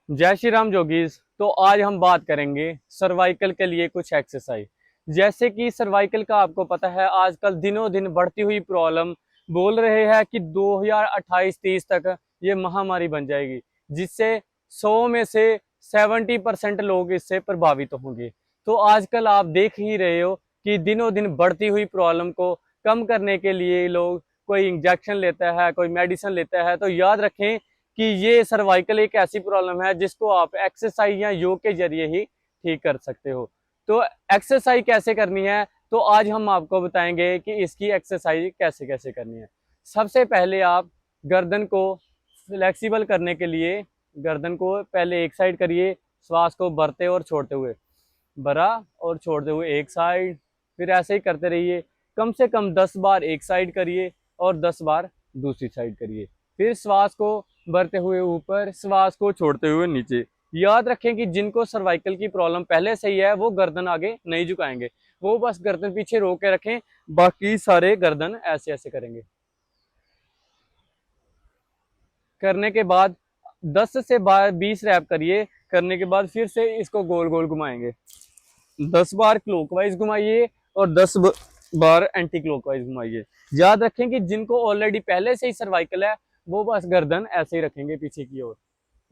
जय श्री राम जोगीज। तो आज हम बात करेंगे सर्वाइकल के लिए कुछ एक्सरसाइज। जैसे कि सर्वाइकल का आपको पता है आजकल दिनों दिन बढ़ती हुई प्रॉब्लम, बोल रहे हैं कि 2028-30 तक ये महामारी बन जाएगी, जिससे 100 में से 70% लोग इससे प्रभावित होंगे। तो आजकल आप देख ही रहे हो कि दिनों दिन बढ़ती हुई प्रॉब्लम को कम करने के लिए लोग कोई इंजेक्शन लेता है, कोई मेडिसिन लेता है। तो याद रखें कि ये सर्वाइकल एक ऐसी प्रॉब्लम है जिसको आप एक्सरसाइज या योग के जरिए ही ठीक कर सकते हो। तो एक्सरसाइज कैसे करनी है, तो आज हम आपको बताएंगे कि इसकी एक्सरसाइज कैसे कैसे करनी है। सबसे पहले आप गर्दन को फ्लेक्सिबल करने के लिए गर्दन को पहले एक साइड करिए, श्वास को भरते और छोड़ते हुए, भरा और छोड़ते हुए एक साइड, फिर ऐसे ही करते रहिए। कम से कम 10 बार एक साइड करिए और 10 बार दूसरी साइड करिए। फिर श्वास को भरते हुए ऊपर, श्वास को छोड़ते हुए नीचे। याद रखें कि जिनको सर्वाइकल की प्रॉब्लम पहले से ही है वो गर्दन आगे नहीं झुकाएंगे, वो बस गर्दन पीछे रोक के रखें, बाकी सारे गर्दन ऐसे ऐसे करेंगे। करने के बाद 10 से 20 रैप करिए। करने के बाद फिर से इसको गोल गोल घुमाएंगे। 10 बार क्लॉकवाइज घुमाइए और 10 बार एंटी क्लॉकवाइज घुमाइए। याद रखें कि जिनको ऑलरेडी पहले से ही सर्वाइकल है वो बस गर्दन ऐसे ही रखेंगे पीछे की ओर,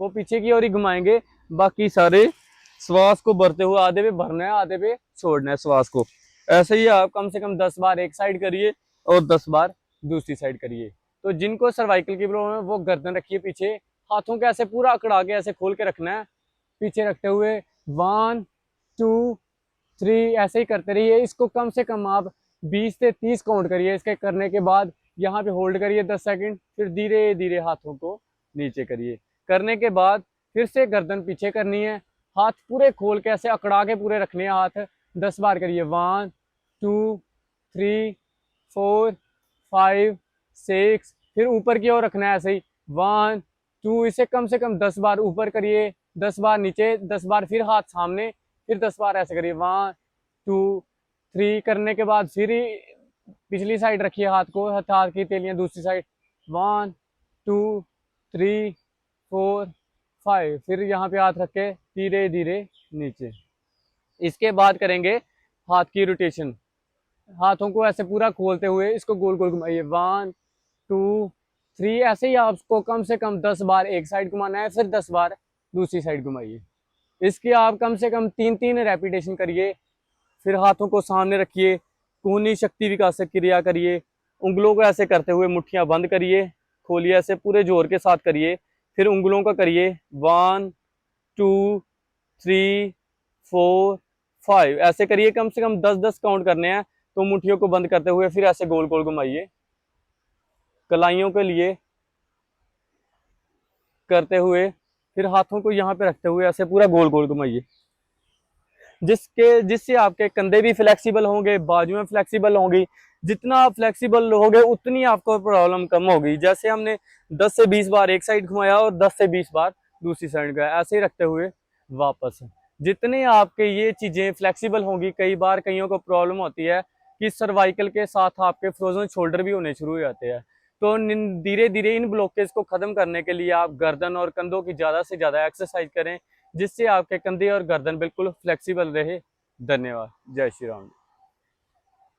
वो पीछे की ओर ही घुमाएंगे। बाकी सारे श्वास को भरते हुए आधे पे भरना है, आधे पे छोड़ना है श्वास को। ऐसे ही आप कम से कम 10 बार एक साइड करिए और 10 बार दूसरी साइड करिए। तो जिनको सर्वाइकल की प्रॉब्लम है वो गर्दन रखिए पीछे, हाथों को ऐसे पूरा अकड़ा के ऐसे खोल के रखना है पीछे रखते हुए। 1 2 3 ऐसे ही करते रहिए। इसको कम से कम आप 20 से 30 काउंट करिए। इसके करने के बाद यहाँ पे होल्ड करिए 10 सेकंड, फिर धीरे धीरे हाथों को नीचे करिए। करने के बाद फिर से गर्दन पीछे करनी है, हाथ पूरे खोल के ऐसे अकड़ा के पूरे रखने हैं हाथ। 10 बार करिए। 1 2 3 4 5 6, फिर ऊपर की ओर रखना है ऐसे ही। 1 2, इसे कम से कम 10 बार ऊपर करिए, 10 बार नीचे, 10 बार फिर हाथ सामने, फिर 10 बार ऐसे करिए। 1 2 3 करने के बाद फिर पिछली साइड रखिए हाथ को, हाथ की तेलियां दूसरी साइड। 1 2 3 4 5, फिर यहाँ पे हाथ रख के धीरे धीरे नीचे। इसके बाद करेंगे हाथ की रोटेशन। हाथों को ऐसे पूरा खोलते हुए इसको गोल गोल घुमाइए। 1 2 3, ऐसे ही आपको कम से कम 10 बार एक साइड घुमाना है, फिर 10 बार दूसरी साइड घुमाइए। इसकी आप कम से कम 3-3 रेपिटेशन करिए। फिर हाथों को सामने रखिए, कूहनी शक्ति विकास क्रिया करिए। उंगलों को ऐसे करते हुए मुट्ठियां बंद करिए, खोलिए, ऐसे पूरे जोर के साथ करिए। फिर उंगलों का करिए। 1 2 3 4 5, ऐसे करिए। कम से कम 10-10 काउंट करने हैं। तो मुट्ठियों को बंद करते हुए फिर ऐसे गोल गोल घुमाइए। कलाइयों के लिए करते हुए फिर हाथों को यहाँ पे रखते हुए ऐसे पूरा गोल गोल घुमाइए, जिससे आपके कंधे भी फ्लेक्सिबल होंगे, बाजुएं फ्लेक्सिबल होंगी। जितना आप फ्लेक्सिबल होगे उतनी आपको प्रॉब्लम कम होगी। जैसे हमने 10 से 20 बार एक साइड घुमाया और 10 से 20 बार दूसरी साइड गया, ऐसे ही रखते हुए वापस। जितने आपके ये चीजें फ्लेक्सिबल होंगी, कई बार कईयों को प्रॉब्लम होती है कि सर्वाइकल के साथ आपके फ्रोजन शोल्डर भी होने शुरू हो जाते हैं। तो धीरे धीरे इन ब्लॉकेज को खत्म करने के लिए आप गर्दन और कंधों की ज्यादा से ज्यादा एक्सरसाइज करें, जिससे आपके कंधे और गर्दन बिल्कुल फ्लेक्सिबल रहे। धन्यवाद। जय श्री राम।